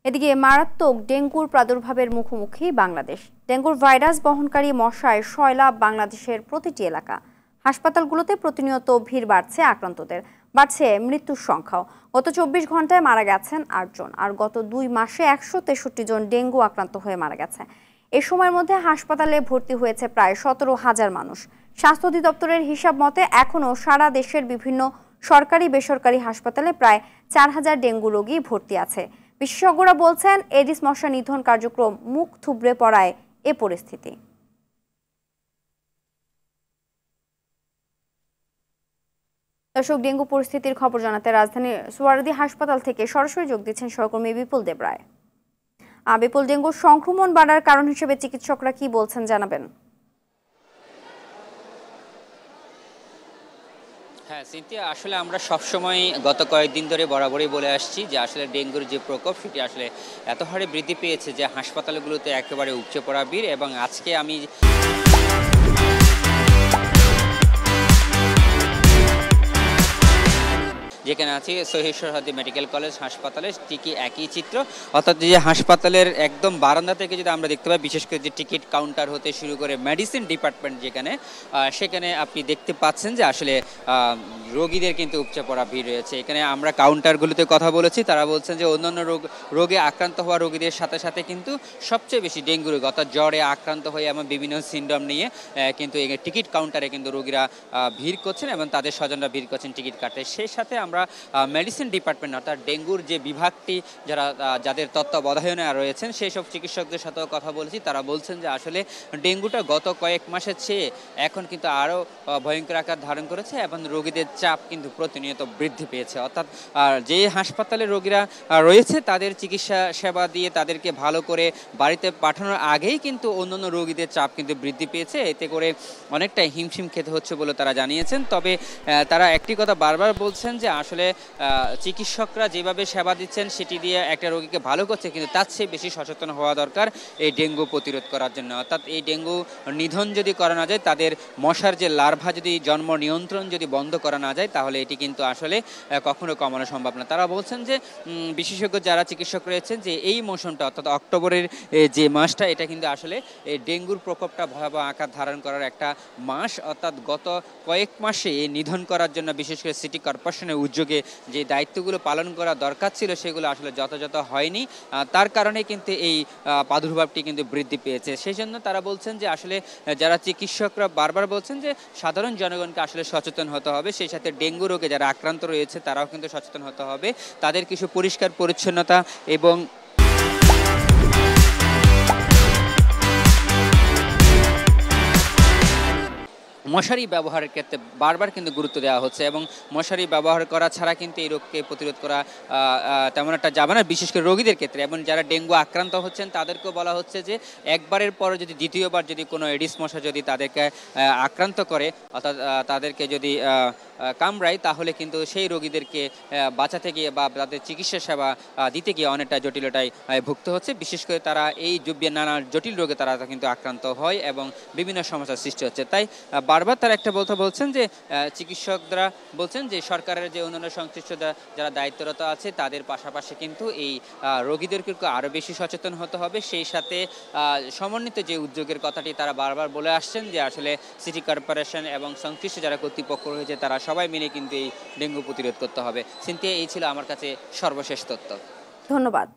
এদিকে মারাত্মক ডেঙ্গুর প্রাদুর্ভাবের মুখোমুখি বাংলাদেশ। ডেঙ্গুর ভাইরাস বহনকারী মশায় সয়লাব বাংলাদেশের প্রতিটি এলাকা। হাসপাতালগুলোতে প্রতিনিয়ত ভিড় বাড়ছে, আক্রান্তদের বাড়ছে মৃত্যুর সংখ্যাও। গত 24 ঘন্টায় মারা গেছেন 8 জন, আর গত 2 মাসে 163 জন ডেঙ্গু আক্রান্ত হয়ে মারা গেছে। এ সময়ের মধ্যে হাসপাতালে ভর্তি হয়েছে প্রায় 17,000 মানুষ। স্বাস্থ্য অধিদপ্তরের হিসাব মতে এখনও সারা দেশের বিভিন্ন সরকারি বেসরকারি হাসপাতালে প্রায় 4,000 ডেঙ্গু রোগী ভর্তি আছে। বিশেষজ্ঞরা বলছেন, এডিস মশা নিধন কার্যক্রম মুখ থুবড়ে পড়ায় এ পরিস্থিতি। দর্শক, ডেঙ্গু পরিস্থিতির খবর জানাতে রাজধানীর সোহরাওয়ার্দী হাসপাতাল থেকে সরাসরি যোগ দিচ্ছেন সহকর্মী বিপুল দেব রায়। বিপুল, ডেঙ্গুর সংক্রমণ বাড়ার কারণ হিসেবে চিকিৎসকরা কি বলছেন জানাবেন? হ্যাঁ সিনথিয়া, আসলে আমরা সবসময় গত কয়েকদিন ধরে বরাবরই বলে আসছি যে আসলে ডেঙ্গুর যে প্রকোপ সেটি আসলে এত হারে বৃদ্ধি পেয়েছে যে হাসপাতালগুলোতে একেবারে উপচে পড়া ভিড়। এবং আজকে আমি যেখানে আছি শহীদ সোহরাওয়ার্দী মেডিকেল কলেজ হাসপাতালে, ঠিকই একই চিত্র। অর্থাৎ যে হাসপাতালের একদম বারান্দা থেকে যদি আমরা দেখতে পাই, বিশেষ করে যে টিকিট কাউন্টার হতে শুরু করে মেডিসিন ডিপার্টমেন্ট সেখানে আপনি দেখতে পাচ্ছেন যে আসলে রোগীদের কিন্তু উপচে পড়া ভিড় রয়েছে। এখানে আমরা কাউন্টারগুলোতে কথা বলেছি, তারা বলছেন যে অন্যান্য রোগে আক্রান্ত হওয়া রোগীদের সাথে সাথে কিন্তু সবচেয়ে বেশি ডেঙ্গু রোগ অর্থাৎ জ্বরে আক্রান্ত হয়ে এমন বিভিন্ন সিনড্রোম নিয়ে কিন্তু টিকিট কাউন্টারে কিন্তু রোগীরা ভিড় করছেন এবং তাদের স্বজনরা ভিড় করছেন টিকিট কাটতে। সেই সাথে আমরা মেডিসিন ডিপার্টমেন্ট অর্থাৎ ডেঙ্গুর যে বিভাগটি যাদের তত্ত্বাবধানে রয়েছেন সেই সব চিকিৎসকদের সাথেও কথা বলেছি। তারা বলছেন যে আসলে ডেঙ্গুটা গত কয়েক মাসের চেয়ে এখন কিন্তু আরও ভয়ঙ্কর আকার ধারণ করেছে এবং রোগীদের চাপ কিন্তু প্রতিনিয়ত বৃদ্ধি পেয়েছে। অর্থাৎ যে হাসপাতালে রোগীরা রয়েছে তাদের চিকিৎসা সেবা দিয়ে তাদেরকে ভালো করে বাড়িতে পাঠানোর আগেই কিন্তু অন্যান্য রোগীদের চাপ কিন্তু বৃদ্ধি পেয়েছে। এতে করে অনেকটাই হিমশিম খেতে হচ্ছে বলে তারা জানিয়েছেন। তবে তারা একটি কথা বারবার বলছেন যে আসলে চিকিৎসকরা যেভাবে সেবা দিচ্ছেন সেটি দিয়ে একটা রোগীকে ভালো করছে, কিন্তু তার চেয়ে বেশি সচেতন হওয়া দরকার এই ডেঙ্গু প্রতিরোধ করার জন্য। অর্থাৎ এই ডেঙ্গু নিধন যদি করা না যায়, তাদের মশার যে লার্ভা যদি জন্ম নিয়ন্ত্রণ যদি বন্ধ করা না যায়, তাহলে এটি কিন্তু আসলে কখনো কমানো সম্ভব না। তারা বলছেন যে বিশেষজ্ঞ যারা চিকিৎসক রয়েছেন যে এই মৌসুমটা অর্থাৎ অক্টোবরের যে মাসটা, এটা কিন্তু আসলে এই ডেঙ্গুর প্রকোপটা ভয়াবহ আকার ধারণ করার একটা মাস। অর্থাৎ গত কয়েক মাসে নিধন করার জন্য বিশেষ করে সিটি কর্পোরেশনের উদ্যোগে যে দায়িত্বগুলো পালন করা দরকার ছিল সেগুলো আসলে যথাযথ হয়নি। তার কারণে কিন্তু এই প্রাদুর্ভাবটি কিন্তু বৃদ্ধি পেয়েছে। সেই জন্য তারা বলছেন যে আসলে যারা চিকিৎসকরা বারবার বলছেন যে সাধারণ জনগণকে আসলে সচেতন হতে হবে, সেই সাথে ডেঙ্গু রোগে যারা আক্রান্ত রয়েছে তারাও কিন্তু সচেতন হতে হবে। তাদের কিছু পরিষ্কার পরিচ্ছন্নতা এবং মশারি ব্যবহারের ক্ষেত্রে বারবার কিন্তু গুরুত্ব দেওয়া হচ্ছে এবং মশারি ব্যবহার করা ছাড়া কিন্তু এই রোগকে প্রতিরোধ করা তেমন একটা যাবে না, বিশেষ করে রোগীদের ক্ষেত্রে। এবং যারা ডেঙ্গু আক্রান্ত হচ্ছেন তাদেরকেও বলা হচ্ছে যে একবারের পরে যদি দ্বিতীয়বার যদি কোনো এডিস মশা যদি তাদেরকে আক্রান্ত করে অর্থাৎ তাদেরকে যদি কামড়ায়, তাহলে কিন্তু সেই রোগীদেরকে বাঁচাতে গিয়ে বা তাদের চিকিৎসা সেবা দিতে গিয়ে অনেকটা জটিলতায় ভুগতে হচ্ছে। বিশেষ করে তারা এই নানা জটিল রোগে তারা কিন্তু আক্রান্ত হয় এবং বিভিন্ন সমস্যার সৃষ্টি হচ্ছে। তাই বারবার তারা একটা বলছেন যে চিকিৎসকরা বলছেন যে সরকারের যে অন্যান্য সংশ্লিষ্ট যারা দায়িত্বরত আছে তাদের পাশাপাশি কিন্তু এই রোগীদেরকে আরও বেশি সচেতন হতে হবে। সেই সাথে সমন্বিত যে উদ্যোগের কথাটি তারা বারবার বলে আসছেন যে আসলে সিটি কর্পোরেশন এবং সংশ্লিষ্ট যারা কর্তৃপক্ষ রয়েছে তারা সবাই মিলে কিন্তু এই ডেঙ্গু প্রতিরোধ করতে হবে। সিনথিয়া, এই ছিল আমার কাছে সর্বশেষ তথ্য। ধন্যবাদ।